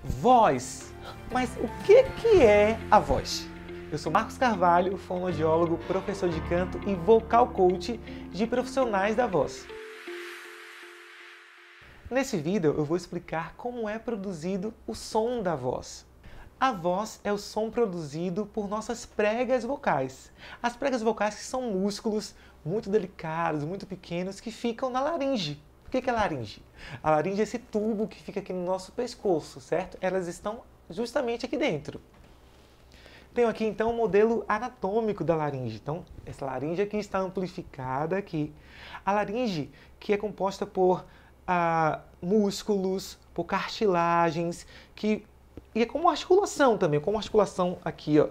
Voz. Mas o que é a voz? Eu sou Marcos Carvalho, fonoaudiólogo, professor de canto e vocal coach de profissionais da voz. Nesse vídeo eu vou explicar como é produzido o som da voz. A voz é o som produzido por nossas pregas vocais. As pregas vocais que são músculos muito delicados, muito pequenos, que ficam na laringe. O que é laringe? A laringe é esse tubo que fica aqui no nosso pescoço, certo? Elas estão justamente aqui dentro. Tenho aqui então o modelo anatômico da laringe. Então, essa laringe aqui está amplificada aqui. A laringe, que é composta por músculos, por cartilagens, e é como articulação também, como articulação aqui, ó.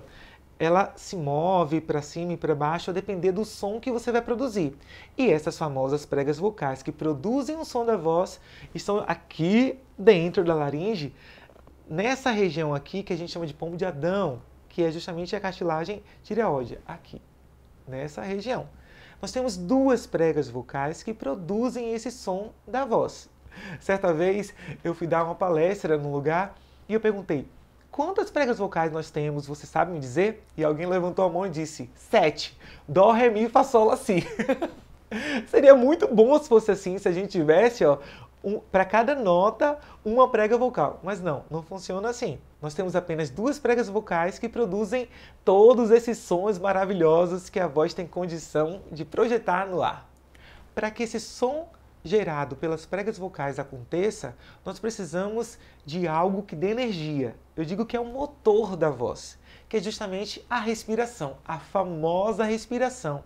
Ela se move para cima e para baixo a depender do som que você vai produzir. E essas famosas pregas vocais que produzem o som da voz estão aqui dentro da laringe, nessa região aqui que a gente chama de pomo de Adão, que é justamente a cartilagem tireoide, aqui, nessa região. Nós temos duas pregas vocais que produzem esse som da voz. Certa vez eu fui dar uma palestra num lugar e eu perguntei: quantas pregas vocais nós temos, você sabe me dizer? E alguém levantou a mão e disse: 7. Dó, ré, mi, fá, sol, lá, si. Seria muito bom se fosse assim, se a gente tivesse, ó, para cada nota, uma prega vocal. Mas não funciona assim. Nós temos apenas duas pregas vocais que produzem todos esses sons maravilhosos que a voz tem condição de projetar no ar. Para que esse som gerado pelas pregas vocais aconteça, nós precisamos de algo que dê energia. Eu digo que é o motor da voz, que é justamente a respiração, a famosa respiração.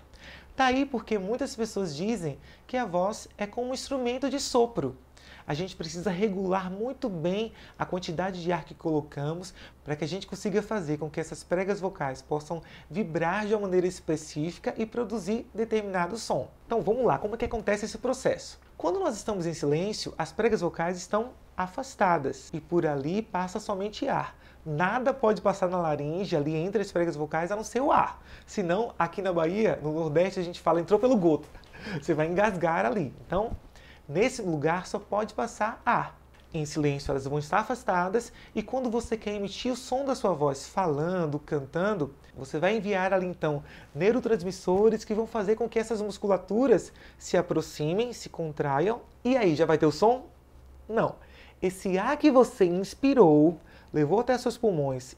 Daí porque muitas pessoas dizem que a voz é como um instrumento de sopro. A gente precisa regular muito bem a quantidade de ar que colocamos para que a gente consiga fazer com que essas pregas vocais possam vibrar de uma maneira específica e produzir determinado som. Então vamos lá, como é que acontece esse processo? Quando nós estamos em silêncio, as pregas vocais estão afastadas e por ali passa somente ar. Nada pode passar na laringe, ali entre as pregas vocais, a não ser o ar. Senão, aqui na Bahia, no Nordeste, a gente fala entrou pelo goto. Você vai engasgar ali. Então, nesse lugar só pode passar ar. Em silêncio elas vão estar afastadas e quando você quer emitir o som da sua voz falando, cantando, você vai enviar ali então neurotransmissores que vão fazer com que essas musculaturas se aproximem, se contraiam e aí já vai ter o som? Não. Esse ar que você inspirou, levou até seus pulmões,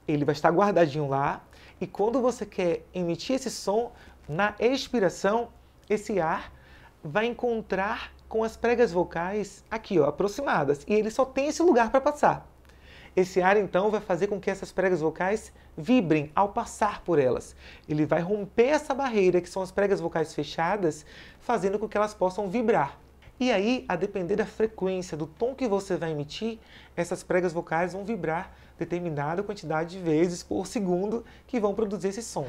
ele vai estar guardadinho lá e quando você quer emitir esse som, na expiração, esse ar vai encontrar com as pregas vocais aqui, ó, aproximadas. E ele só tem esse lugar para passar. Esse ar, então, vai fazer com que essas pregas vocais vibrem ao passar por elas. Ele vai romper essa barreira, que são as pregas vocais fechadas, fazendo com que elas possam vibrar. E aí, a depender da frequência, do tom que você vai emitir, essas pregas vocais vão vibrar determinada quantidade de vezes por segundo que vão produzir esse som.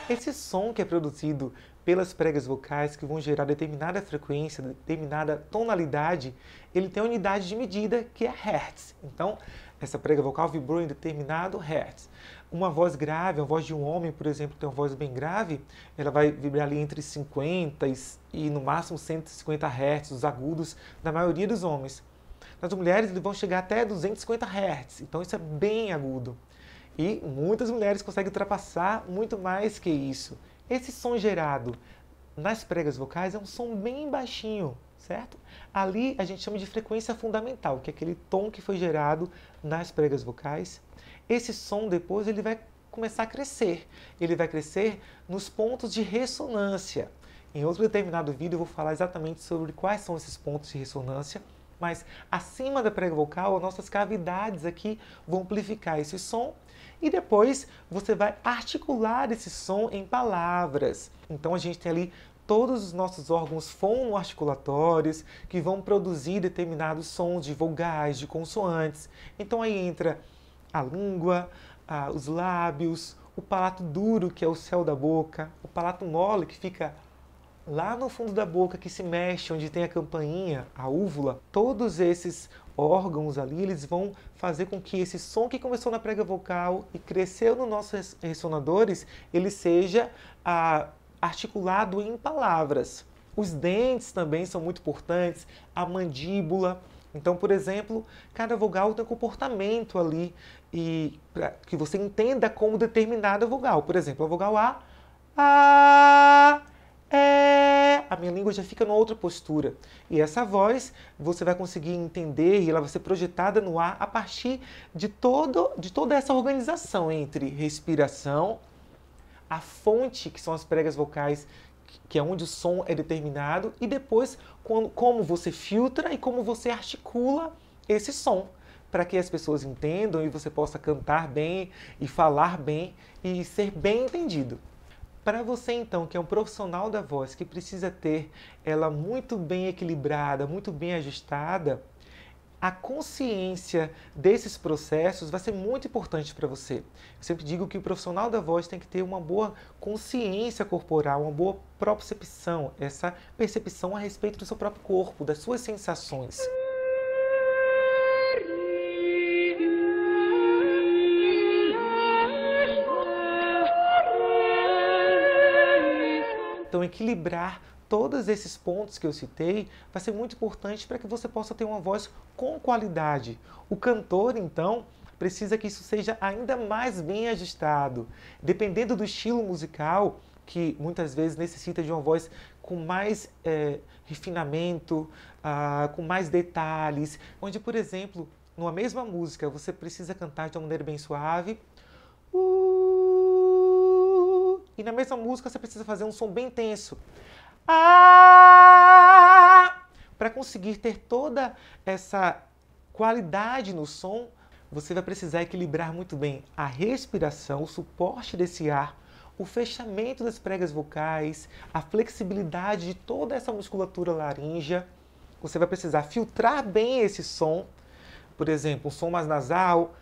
Esse som que é produzido pelas pregas vocais, que vão gerar determinada frequência, determinada tonalidade, ele tem uma unidade de medida que é Hertz. Então, essa prega vocal vibrou em determinado Hertz. Uma voz grave, a voz de um homem, por exemplo, que tem uma voz bem grave, ela vai vibrar ali entre 50 e no máximo 150 Hertz, os agudos da maioria dos homens. Nas mulheres, eles vão chegar até 250 Hertz, então isso é bem agudo. E muitas mulheres conseguem ultrapassar muito mais que isso. Esse som gerado nas pregas vocais é um som bem baixinho, certo? Ali a gente chama de frequência fundamental, que é aquele tom que foi gerado nas pregas vocais. Esse som depois ele vai começar a crescer. Ele vai crescer nos pontos de ressonância. Em outro determinado vídeo eu vou falar exatamente sobre quais são esses pontos de ressonância. Mas acima da prega vocal, as nossas cavidades aqui vão amplificar esse som e depois você vai articular esse som em palavras. Então a gente tem ali todos os nossos órgãos fonoarticulatórios que vão produzir determinados sons de vogais, de consoantes. Então aí entra a língua, os lábios, o palato duro, que é o céu da boca, o palato mole, que fica lá no fundo da boca, que se mexe, onde tem a campainha, a úvula. Todos esses órgãos ali, eles vão fazer com que esse som que começou na prega vocal e cresceu nos nossos ressonadores, ele seja articulado em palavras. Os dentes também são muito importantes, a mandíbula. Então, por exemplo, cada vogal tem um comportamento ali e para que você entenda como determinada vogal. Por exemplo, a vogal A, E, a minha língua já fica numa outra postura. E essa voz você vai conseguir entender e ela vai ser projetada no ar a partir de toda essa organização entre respiração, a fonte, que são as pregas vocais, que é onde o som é determinado, e depois como você filtra e como você articula esse som, para que as pessoas entendam e você possa cantar bem e falar bem e ser bem entendido. Para você, então, que é um profissional da voz, que precisa ter ela muito bem equilibrada, muito bem ajustada, a consciência desses processos vai ser muito importante para você. Eu sempre digo que o profissional da voz tem que ter uma boa consciência corporal, uma boa propriocepção, essa percepção a respeito do seu próprio corpo, das suas sensações. Então, equilibrar todos esses pontos que eu citei vai ser muito importante para que você possa ter uma voz com qualidade. O cantor, então, precisa que isso seja ainda mais bem ajustado. Dependendo do estilo musical, que muitas vezes necessita de uma voz com mais refinamento, com mais detalhes, onde, por exemplo, numa mesma música, você precisa cantar de uma maneira bem suave, e na mesma música você precisa fazer um som bem tenso. Para conseguir ter toda essa qualidade no som, você vai precisar equilibrar muito bem a respiração, o suporte desse ar, o fechamento das pregas vocais, a flexibilidade de toda essa musculatura laríngea. Você vai precisar filtrar bem esse som, por exemplo, um som mais nasal,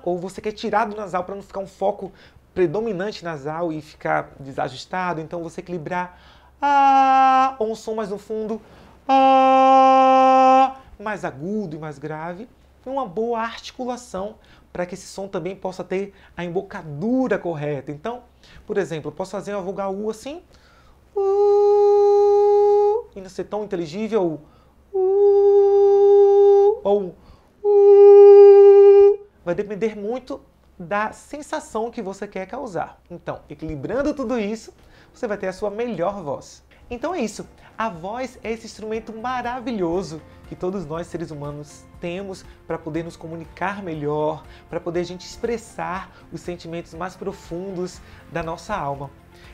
ou você quer tirar do nasal para não ficar um foco predominante nasal e ficar desajustado, então você equilibrar ou um som mais no fundo, mais agudo e mais grave, e uma boa articulação para que esse som também possa ter a embocadura correta. Então, por exemplo, eu posso fazer uma vogal U assim, e não ser tão inteligível, ou vai depender muito da sensação que você quer causar. Então, equilibrando tudo isso, você vai ter a sua melhor voz. Então é isso. A voz é esse instrumento maravilhoso que todos nós seres humanos temos para poder nos comunicar melhor, para poder a gente expressar os sentimentos mais profundos da nossa alma.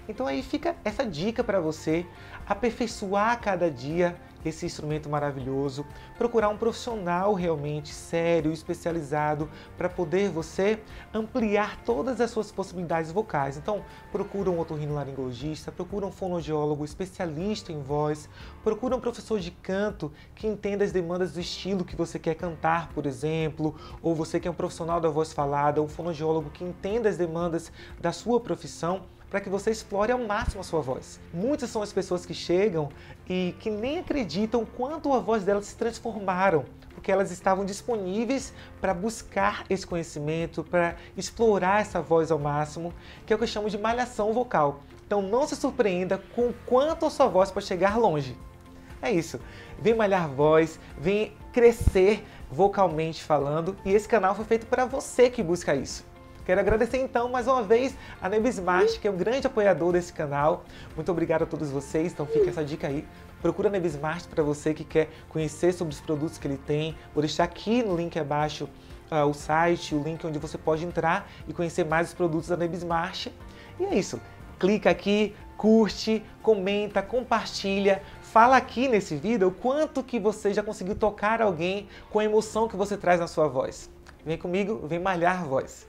Então aí fica essa dica para você aperfeiçoar a cada dia esse instrumento maravilhoso, procurar um profissional realmente sério, especializado, para poder você ampliar todas as suas possibilidades vocais. Então, procura um otorrinolaringologista, procura um fonoaudiólogo especialista em voz, procura um professor de canto que entenda as demandas do estilo que você quer cantar, por exemplo, ou você que é um profissional da voz falada, um fonoaudiólogo que entenda as demandas da sua profissão, para que você explore ao máximo a sua voz. Muitas são as pessoas que chegam e que nem acreditam quanto a voz delas se transformaram, porque elas estavam disponíveis para buscar esse conhecimento, para explorar essa voz ao máximo, que é o que eu chamo de malhação vocal. Então não se surpreenda com o quanto a sua voz pode chegar longe. É isso. Vem malhar voz, vem crescer vocalmente falando, e esse canal foi feito para você que busca isso. Quero agradecer então mais uma vez a Nebismart, que é um grande apoiador desse canal. Muito obrigado a todos vocês, então fica essa dica aí. Procura a Nebismart para você que quer conhecer sobre os produtos que ele tem. Vou deixar aqui no link abaixo o site, o link onde você pode entrar e conhecer mais os produtos da Nebismart. E é isso. Clica aqui, curte, comenta, compartilha. Fala aqui nesse vídeo o quanto que você já conseguiu tocar alguém com a emoção que você traz na sua voz. Vem comigo, vem malhar voz.